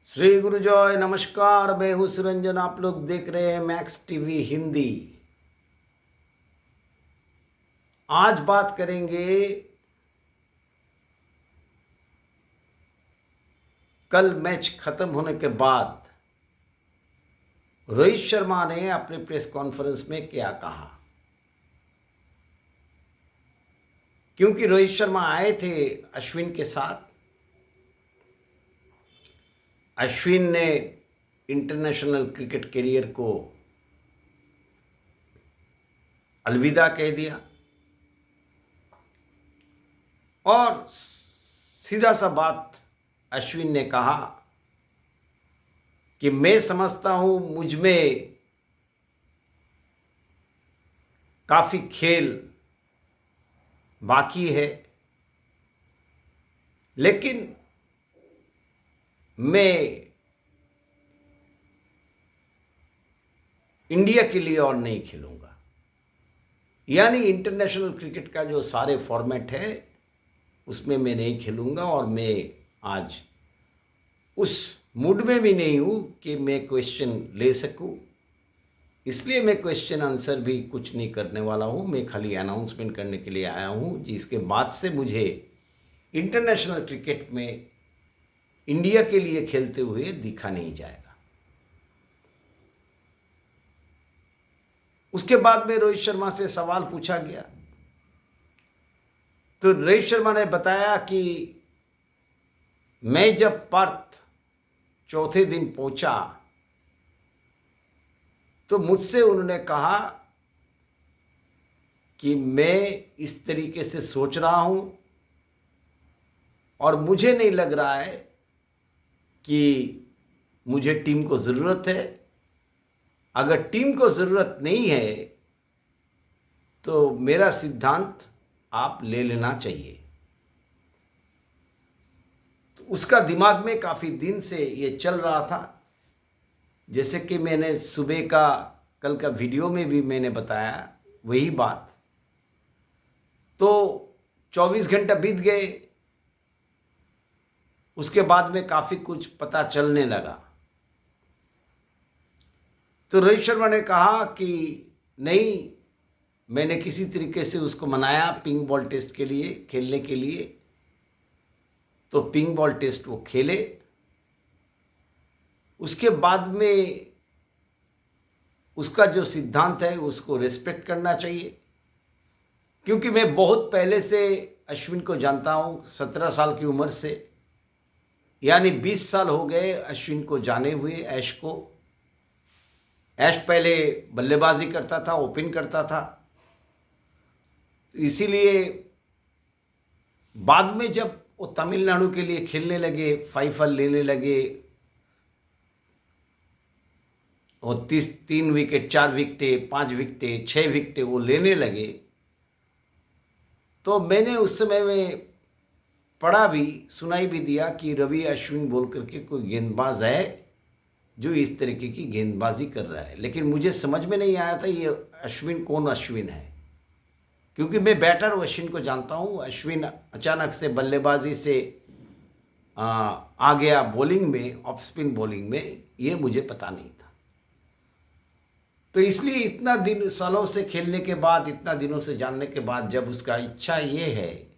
श्री गुरु जय नमस्कार। मैं हूं सुरंजन। आप लोग देख रहे हैं मैक्स टीवी हिंदी। आज बात करेंगे कल मैच खत्म होने के बाद रोहित शर्मा ने अपने प्रेस कॉन्फ्रेंस में क्या कहा। क्योंकि रोहित शर्मा आए थे अश्विन के साथ। अश्विन ने इंटरनेशनल क्रिकेट करियर को अलविदा कह दिया और सीधा सा बात अश्विन ने कहा कि मैं समझता हूं मुझ में काफी खेल बाकी है, लेकिन मैं इंडिया के लिए और नहीं खेलूंगा। यानी इंटरनेशनल क्रिकेट का जो सारे फॉर्मेट है उसमें मैं नहीं खेलूंगा और मैं आज उस मूड में भी नहीं हूं कि मैं क्वेश्चन ले सकूं। इसलिए मैं क्वेश्चन आंसर भी कुछ नहीं करने वाला हूं। मैं खाली अनाउंसमेंट करने के लिए आया हूं जिसके बाद से मुझे इंटरनेशनल क्रिकेट में इंडिया के लिए खेलते हुए दिखा नहीं जाएगा। उसके बाद में रोहित शर्मा से सवाल पूछा गया तो रोहित शर्मा ने बताया कि मैं जब पर्थ चौथे दिन पहुंचा तो मुझसे उन्होंने कहा कि मैं इस तरीके से सोच रहा हूं और मुझे नहीं लग रहा है कि मुझे टीम को ज़रूरत है। अगर टीम को ज़रूरत नहीं है तो मेरा सिद्धांत आप ले लेना चाहिए। तो उसका दिमाग में काफ़ी दिन से ये चल रहा था। जैसे कि मैंने सुबह का कल का वीडियो में भी मैंने बताया वही बात। तो 24 घंटा बीत गए। उसके बाद में काफ़ी कुछ पता चलने लगा। तो रोहित शर्मा ने कहा कि नहीं, मैंने किसी तरीके से उसको मनाया पिंक बॉल टेस्ट के लिए खेलने के लिए। तो पिंक बॉल टेस्ट वो खेले। उसके बाद में उसका जो सिद्धांत है उसको रिस्पेक्ट करना चाहिए। क्योंकि मैं बहुत पहले से अश्विन को जानता हूँ, 17 साल की उम्र से। यानी 20 साल हो गए अश्विन को जाने हुए। ऐश को, ऐश पहले बल्लेबाजी करता था, ओपन करता था। इसीलिए बाद में जब वो तमिलनाडु के लिए खेलने लगे, 5 लेने लगे और 3 विकेट, 4 विकेटें, 5 विकेटें, 6 विकेटें वो लेने लगे, तो मैंने उस समय में पढ़ा भी, सुनाई भी दिया कि रवि अश्विन बोल करके कोई गेंदबाज है जो इस तरीके की गेंदबाजी कर रहा है। लेकिन मुझे समझ में नहीं आया था ये अश्विन कौन अश्विन है। क्योंकि मैं बैटर अश्विन को जानता हूँ। अश्विन अचानक से बल्लेबाजी से आ गया बॉलिंग में, ऑफ स्पिन बॉलिंग में, ये मुझे पता नहीं था। तो इसलिए इतना दिन, सालों से खेलने के बाद, इतना दिनों से जानने के बाद, जब उसका इच्छा ये है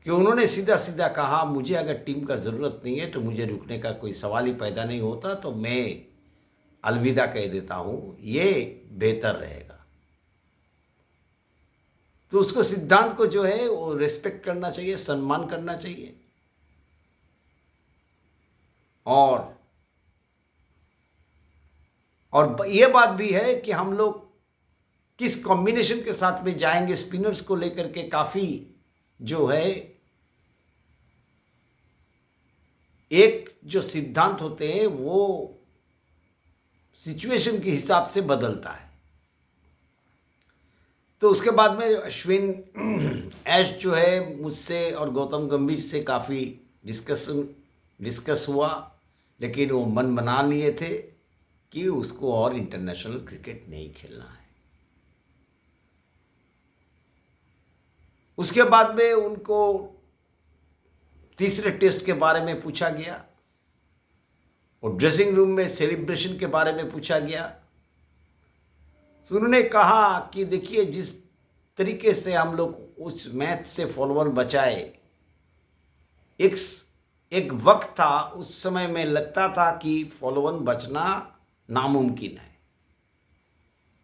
कि उन्होंने सीधा सीधा कहा मुझे अगर टीम का ज़रूरत नहीं है तो मुझे रुकने का कोई सवाल ही पैदा नहीं होता, तो मैं अलविदा कह देता हूँ, ये बेहतर रहेगा। तो उसको सिद्धांत को जो है वो रिस्पेक्ट करना चाहिए, सम्मान करना चाहिए। और ये बात भी है कि हम लोग किस कॉम्बिनेशन के साथ में जाएंगे स्पिनर्स को लेकर के, काफ़ी जो है एक जो सिद्धांत होते हैं वो सिचुएशन के हिसाब से बदलता है। तो उसके बाद में अश्विन ऐश जो है मुझसे और गौतम गंभीर से काफ़ी डिस्कस हुआ, लेकिन वो मन बना लिए थे कि उसको और इंटरनेशनल क्रिकेट नहीं खेलना है। उसके बाद में उनको तीसरे टेस्ट के बारे में पूछा गया और ड्रेसिंग रूम में सेलिब्रेशन के बारे में पूछा गया तो उन्होंने कहा कि देखिए, जिस तरीके से हम लोग उस मैच से फॉलो वन बचाए, एक एक वक्त था उस समय में लगता था कि फॉलो वन बचना नामुमकिन है,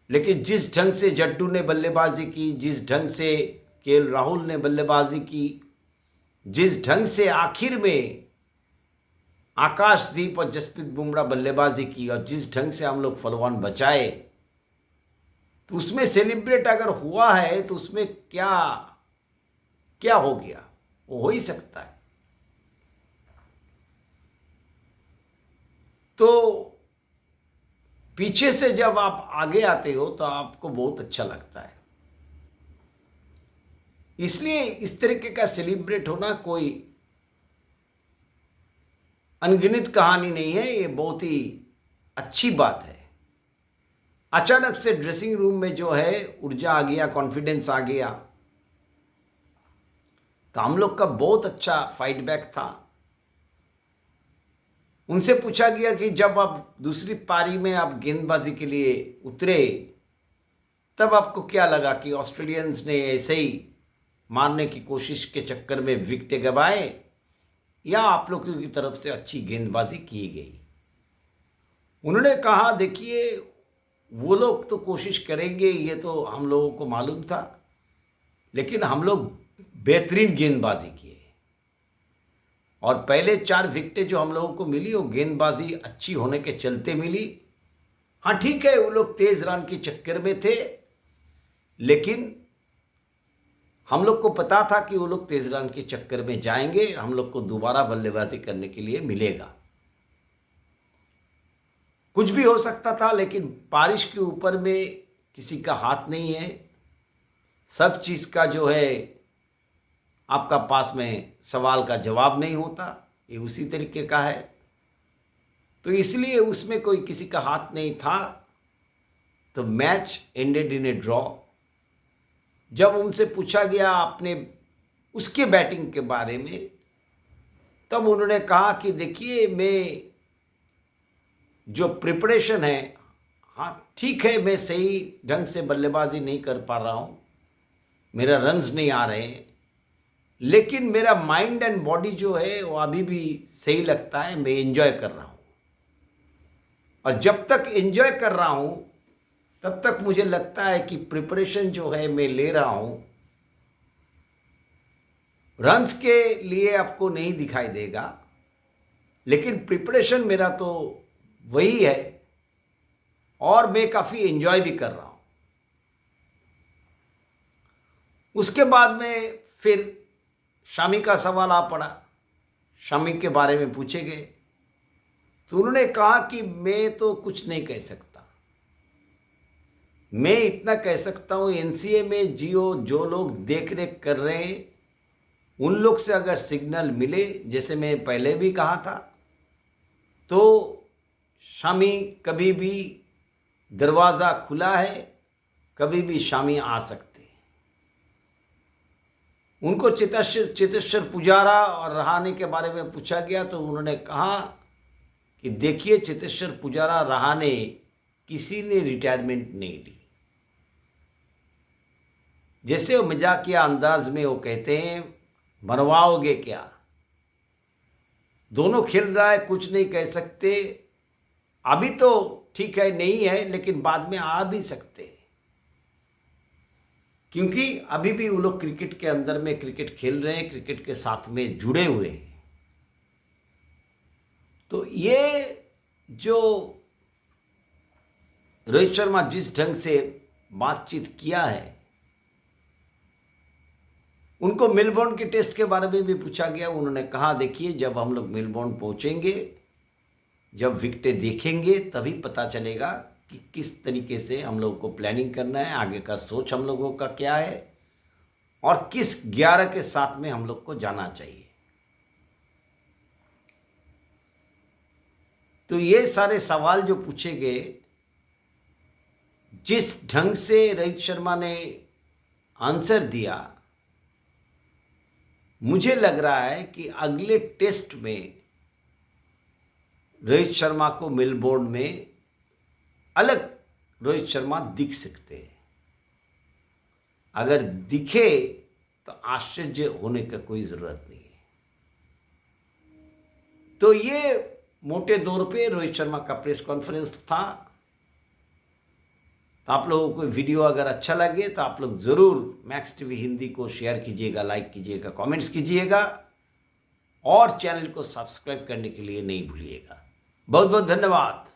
लेकिन जिस ढंग से जड्डू ने बल्लेबाजी की, जिस ढंग से केएल राहुल ने बल्लेबाजी की, जिस ढंग से आखिर में आकाशदीप और जसप्रीत बुमराह बल्लेबाजी की और जिस ढंग से हम लोग फॉलो वन बचाए, तो उसमें सेलिब्रेट अगर हुआ है तो उसमें क्या क्या हो गया, वो हो ही सकता है। तो पीछे से जब आप आगे आते हो तो आपको बहुत अच्छा लगता है, इसलिए इस तरीके का सेलिब्रेट होना कोई अनगिनत कहानी नहीं है, ये बहुत ही अच्छी बात है। अचानक से ड्रेसिंग रूम में जो है ऊर्जा आ गया, कॉन्फिडेंस आ गया, तो हम लोग का बहुत अच्छा फाइट बैक था। उनसे पूछा गया कि जब आप दूसरी पारी में आप गेंदबाजी के लिए उतरे, तब आपको क्या लगा कि ऑस्ट्रेलियंस ने ऐसे ही मारने की कोशिश के चक्कर में विकेट गंवाए या आप लोगों की तरफ से अच्छी गेंदबाजी की गई? उन्होंने कहा, देखिए, वो लोग तो कोशिश करेंगे, ये तो हम लोगों को मालूम था, लेकिन हम लोग बेहतरीन गेंदबाजी किए और पहले 4 विकेटें जो हम लोगों को मिली वो गेंदबाजी अच्छी होने के चलते मिली। हाँ ठीक है, वो लोग तेज रन के चक्कर में थे, लेकिन हम लोग को पता था कि वो लोग तेज रन के चक्कर में जाएंगे, हम लोग को दोबारा बल्लेबाजी करने के लिए मिलेगा। कुछ भी हो सकता था, लेकिन बारिश के ऊपर में किसी का हाथ नहीं है। सब चीज़ का जो है आपका पास में सवाल का जवाब नहीं होता, ये उसी तरीके का है। तो इसलिए उसमें कोई किसी का हाथ नहीं था। तो match ended in A draw. जब उनसे पूछा गया अपने उसके बैटिंग के बारे में, तब उन्होंने कहा कि देखिए, मैं जो प्रिपरेशन है, हाँ ठीक है, मैं सही ढंग से बल्लेबाजी नहीं कर पा रहा हूँ, मेरा रन्स नहीं आ रहे हैं, लेकिन मेरा माइंड एंड बॉडी जो है वो अभी भी सही लगता है, मैं एंजॉय कर रहा हूँ। और जब तक एंजॉय कर रहा हूँ तब तक मुझे लगता है कि प्रिपरेशन जो है मैं ले रहा हूँ, रन्स के लिए आपको नहीं दिखाई देगा, लेकिन प्रिपरेशन मेरा तो वही है और मैं काफ़ी एंजॉय भी कर रहा हूँ। उसके बाद में फिर शामी का सवाल आ पड़ा, शामी के बारे में पूछे गए, तो उन्होंने कहा कि मैं तो कुछ नहीं कह सकता, मैं इतना कह सकता हूँ एनसीए में जो लोग देख रेख कर रहे हैं, उन लोग से अगर सिग्नल मिले, जैसे मैं पहले भी कहा था, तो शामी कभी भी दरवाज़ा खुला है, कभी भी शामी आ सकते हैं। उनको चेतेश्वर पुजारा और रहाणे के बारे में पूछा गया तो उन्होंने कहा कि देखिए, चेतेश्वर पुजारा, रहाणे, किसी ने रिटायरमेंट नहीं ली। जैसे वो मजाकिया अंदाज में वो कहते हैं, मरवाओगे क्या, दोनों खेल रहा है, कुछ नहीं कह सकते, अभी तो ठीक है नहीं है, लेकिन बाद में आ भी सकते हैं, क्योंकि अभी भी वो लोग क्रिकेट के अंदर में क्रिकेट खेल रहे हैं, क्रिकेट के साथ में जुड़े हुए हैं। तो ये जो रोहित शर्मा जिस ढंग से बातचीत किया है, उनको मेलबोर्न के टेस्ट के बारे में भी पूछा गया। उन्होंने कहा, देखिए, जब हम लोग मेलबोर्न पहुंचेंगे, जब विकेटें देखेंगे, तभी पता चलेगा कि किस तरीके से हम लोगों को प्लानिंग करना है, आगे का सोच हम लोगों का क्या है और किस 11 के साथ में हम लोग को जाना चाहिए। तो ये सारे सवाल जो पूछे गए, जिस ढंग से रोहित शर्मा ने आंसर दिया, मुझे लग रहा है कि अगले टेस्ट में रोहित शर्मा को मेलबोर्न में अलग रोहित शर्मा दिख सकते हैं। अगर दिखे तो आश्चर्य होने का कोई ज़रूरत नहीं है। तो ये मोटे तौर पे रोहित शर्मा का प्रेस कॉन्फ्रेंस था। तो आप लोगों को वीडियो अगर अच्छा लगे तो आप लोग ज़रूर मैक्स टीवी हिंदी को शेयर कीजिएगा, लाइक कीजिएगा, कमेंट्स कीजिएगा और चैनल को सब्सक्राइब करने के लिए नहीं भूलिएगा। बहुत बहुत धन्यवाद।